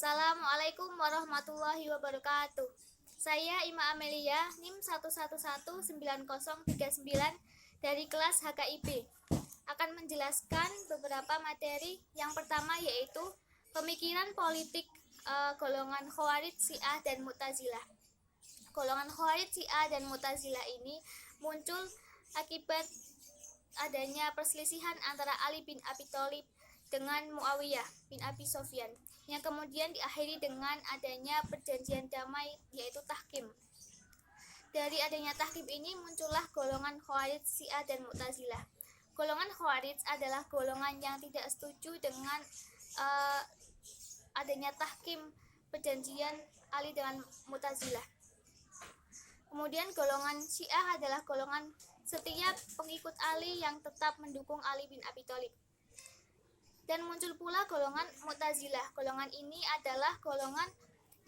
Assalamualaikum warahmatullahi wabarakatuh. Saya Ima Amelia, NIM 1119039 dari kelas HKIP akan menjelaskan beberapa materi. Yang pertama yaitu pemikiran politik golongan Khawarij, Syiah, dan Mu'tazilah. Golongan Khawarij, Syiah, dan Mu'tazilah ini muncul akibat adanya perselisihan antara Ali bin Abi Thalib dengan Muawiyah bin Abi Sofyan, yang kemudian diakhiri dengan adanya perjanjian damai yaitu tahkim. Dari adanya tahkim ini muncullah golongan Khawarij, Syiah, dan Mu'tazilah. Golongan Khawarij adalah golongan yang tidak setuju dengan adanya tahkim perjanjian Ali dengan Mu'tazilah. Kemudian golongan Syiah adalah golongan setiap pengikut Ali yang tetap mendukung Ali bin Abi Thalib. Dan muncul pula golongan Mu'tazilah. Golongan ini adalah golongan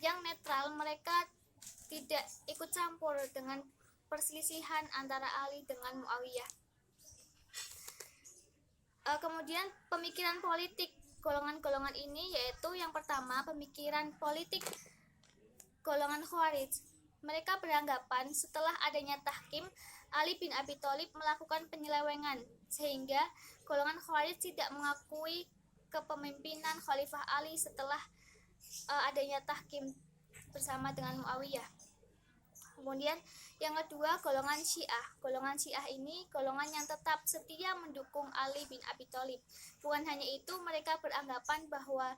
yang netral, mereka tidak ikut campur dengan perselisihan antara Ali dengan Muawiyah. Kemudian pemikiran politik golongan-golongan ini yaitu yang pertama pemikiran politik golongan Khawarij. Mereka beranggapan setelah adanya tahkim, Ali bin Abi Thalib melakukan penyelewengan, sehingga golongan Khawarij tidak mengakui kepemimpinan Khalifah Ali setelah adanya tahkim bersama dengan Muawiyah. Kemudian yang kedua golongan Syiah. Golongan Syiah ini golongan yang tetap setia mendukung Ali bin Abi Thalib. Bukan hanya itu, mereka beranggapan bahwa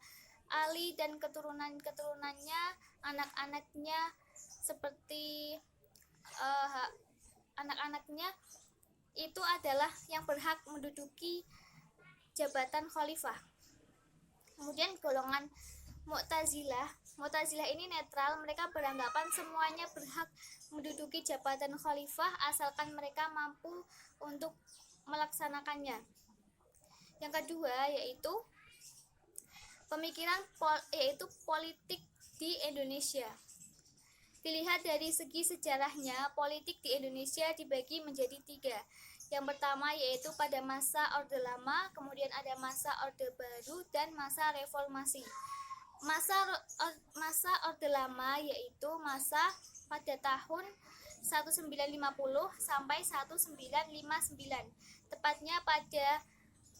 Ali dan keturunan-keturunannya, anak-anaknya seperti anak-anaknya itu adalah yang berhak menduduki jabatan khalifah. Kemudian golongan Mu'tazilah ini netral, mereka beranggapan semuanya berhak menduduki jabatan khalifah asalkan mereka mampu untuk melaksanakannya. Yang kedua yaitu pemikiran yaitu politik di Indonesia. Dilihat dari segi sejarahnya, politik di Indonesia dibagi menjadi 3. Yang pertama yaitu pada masa Orde Lama, kemudian ada masa Orde Baru, dan masa Reformasi. Masa Orde Lama yaitu masa pada tahun 1950 sampai 1959, tepatnya pada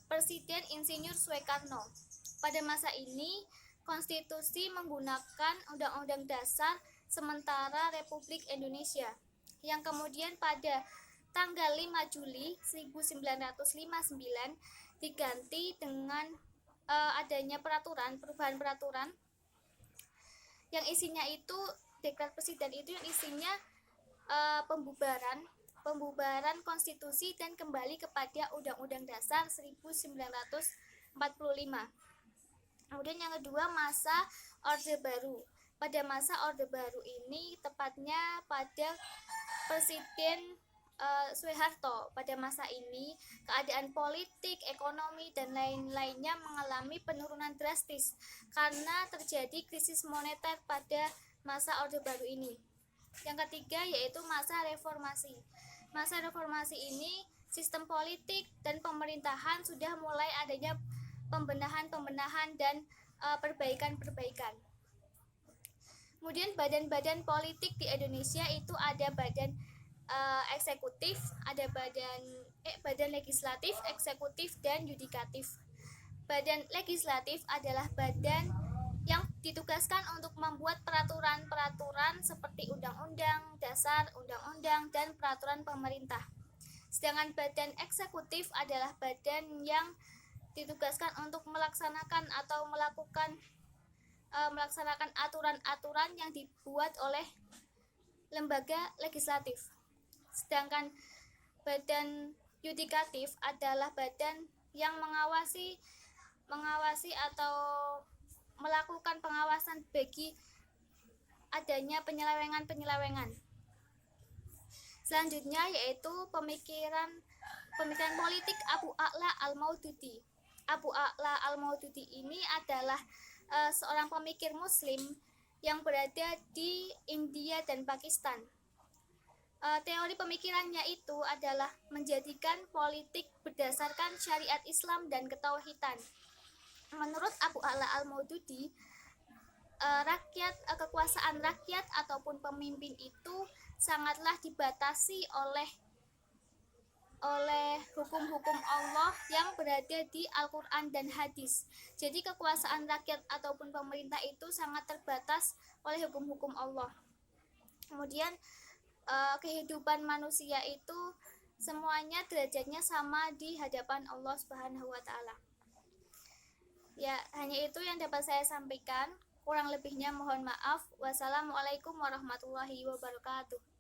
Presiden Insinyur Soekarno. Pada masa ini, konstitusi menggunakan Undang-Undang Dasar Sementara Republik Indonesia, yang kemudian pada tanggal 5 Juli 1959 diganti dengan adanya perubahan peraturan yang isinya itu dekret presiden itu yang isinya pembubaran konstitusi dan kembali kepada Undang-Undang Dasar 1945. Kemudian yang kedua masa Orde Baru. Pada masa Orde Baru ini tepatnya pada Presiden Soeharto. Pada masa ini keadaan politik, ekonomi, dan lain-lainnya mengalami penurunan drastis karena terjadi krisis moneter pada masa Orde Baru ini. Yang ketiga yaitu masa reformasi. Masa reformasi ini sistem politik dan pemerintahan sudah mulai adanya pembenahan dan perbaikan. Kemudian badan-badan politik di Indonesia itu ada badan eksekutif, ada badan legislatif, eksekutif, dan yudikatif. Badan legislatif adalah badan yang ditugaskan untuk membuat peraturan-peraturan seperti undang-undang dasar, undang-undang, dan peraturan pemerintah. Sedangkan badan eksekutif adalah badan yang ditugaskan untuk melaksanakan aturan-aturan yang dibuat oleh lembaga legislatif. Sedangkan badan yudikatif adalah badan yang mengawasi atau melakukan pengawasan bagi adanya penyelewengan. Selanjutnya yaitu pemikiran politik Abu A'la Al-Maududi. Abu A'la Al-Maududi ini adalah seorang pemikir muslim yang berada di India dan Pakistan. Teori pemikirannya itu adalah menjadikan politik berdasarkan syariat Islam dan ketauhidan. Menurut Abu A'la Al-Maududi, kekuasaan rakyat ataupun pemimpin itu sangatlah dibatasi oleh hukum-hukum Allah yang berada di Al-Quran dan hadis. Jadi kekuasaan rakyat ataupun pemerintah itu sangat terbatas oleh hukum-hukum Allah. Kemudian kehidupan manusia itu semuanya derajatnya sama di hadapan Allah Subhanahu wa taala. Ya, hanya itu yang dapat saya sampaikan. Kurang lebihnya mohon maaf. Wassalamualaikum warahmatullahi wabarakatuh.